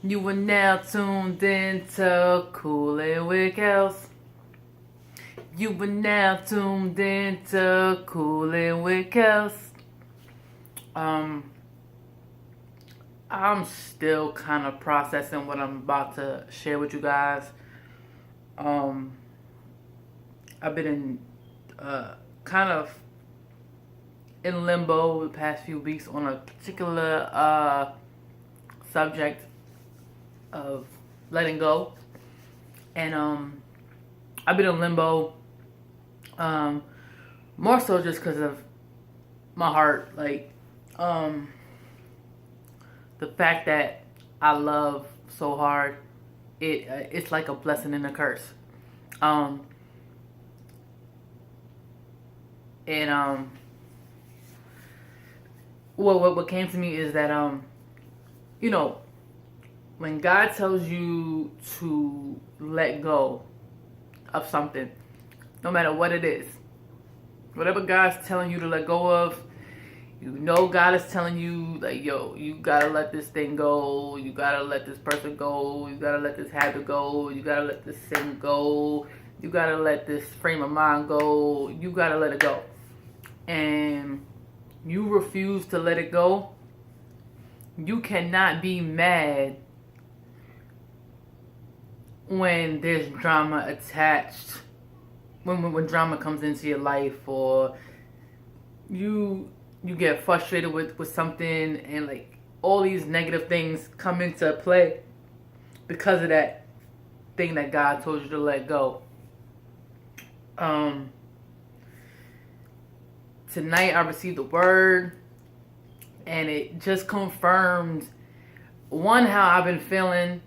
You are now tuned in to Coolin' with Kels. You are now tuned in to Coolin' with Kels. I'm still kind of processing what I'm about to share with you guys. I've been in kind of in limbo the past few weeks on a particular subject of letting go, and I've been in limbo more so just because of my heart, like the fact that I love so hard, it's like a blessing and a curse. And what came to me is that you know, when God tells you to let go of something, no matter what it is, whatever God's telling you to let go of, you know God is telling you, like, yo, you gotta let this thing go, you gotta let this person go, you gotta let this habit go, you gotta let this sin go, you gotta let this frame of mind go, you gotta let it go. And you refuse to let it go, you cannot be mad when there's drama attached, when drama comes into your life, or you get frustrated with something, and like all these negative things come into play because of that thing that God told you to let go. Tonight I received a word, and it just confirmed one, how I've been feeling,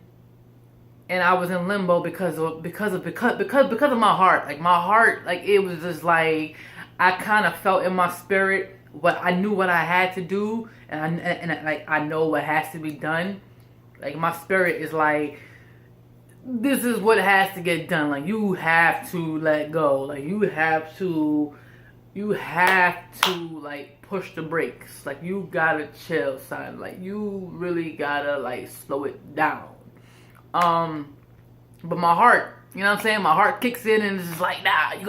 and I was in limbo because of my heart. Like my heart, like it was just like I kind of felt in my spirit what I knew what I had to do, and like I know what has to be done. Like my spirit is like, this is what has to get done. Like you have to let go. Like you have to like push the brakes. Like you gotta chill, son. Like you really gotta like slow it down. But my heart, you know what I'm saying? My heart kicks in and it's just like, nah, you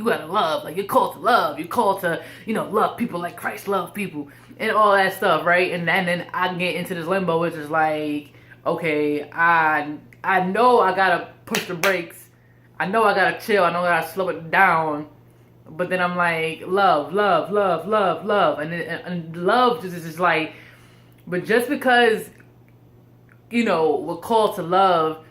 gotta love. Like you're called to love. You're called to, love people like Christ loved people and all that stuff, right? And then I get into this limbo, which is like, okay, I know I gotta push the brakes. I know I gotta chill. I know I gotta slow it down. But then I'm like, love, love, love, love, love. And love just is just like, but just because, we're called to love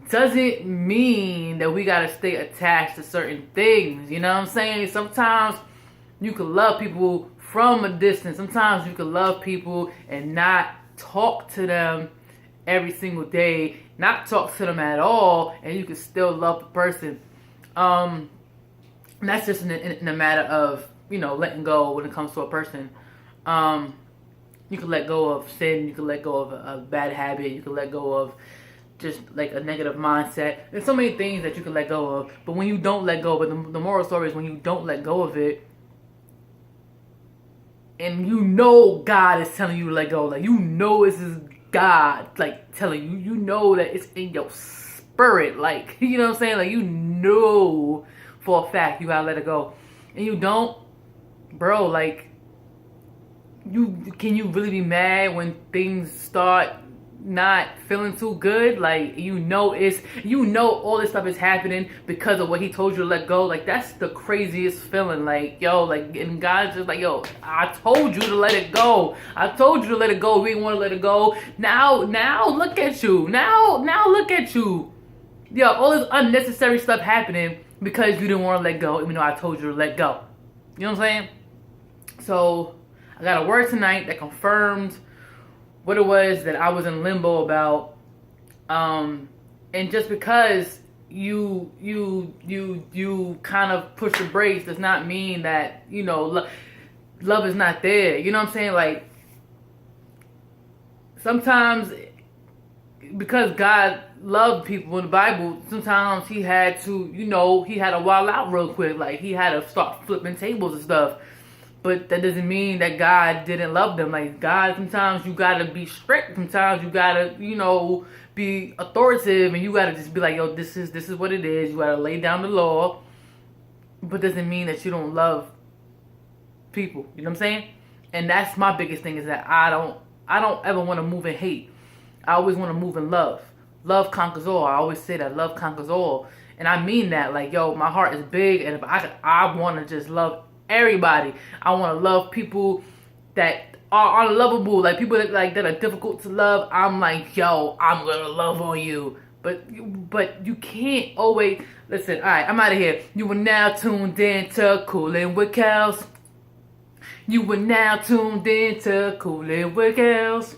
doesn't mean that we gotta stay attached to certain things. You know what I'm saying? Sometimes you can love people from a distance. Sometimes you can love people and not talk to them every single day, not talk to them at all, and you can still love the person. And that's just in a matter of, letting go when it comes to a person. You can let go of sin, you can let go of a bad habit, you can let go of just like a negative mindset. There's so many things that you can let go of, but when you don't let go, but the moral story is when you don't let go of it, and God is telling you to let go, like this is God like telling you, that it's in your spirit, like, you know what I'm saying, like for a fact you gotta let it go, and you don't, bro, like can you really be mad when things start not feeling too good? Like all this stuff is happening because of what he told you to let go. Like that's the craziest feeling. Like yo, like, and God's just like, yo, I told you to let it go. I told you to let it go. We didn't want to let it go. Now look at you. Now look at you. Yo, all this unnecessary stuff happening because you didn't want to let go, even though I told you to let go. You know what I'm saying? So I got a word tonight that confirmed what it was that I was in limbo about. And just because you kind of push the brakes does not mean that, love is not there. You know what I'm saying? Like sometimes because God loved people in the Bible, sometimes he had to, he had to wild out real quick. Like he had to start flipping tables and stuff. But that doesn't mean that God didn't love them. Like, God, sometimes you gotta be strict. Sometimes you gotta, be authoritative, and you gotta just be like, yo, this is what it is. You gotta lay down the law. But doesn't mean that you don't love people. You know what I'm saying? And that's my biggest thing, is that I don't ever want to move in hate. I always want to move in love. Love conquers all. I always say that love conquers all. And I mean that. Like, yo, my heart is big, and if I want to just love everybody. I want to love people that are unlovable, like people that are difficult to love. I'm like, yo, I'm gonna love on you. But you can't always listen. All right, I'm out of here. You are now tuned in to Coolin' with Kels. You are now tuned in to Coolin' with Kels.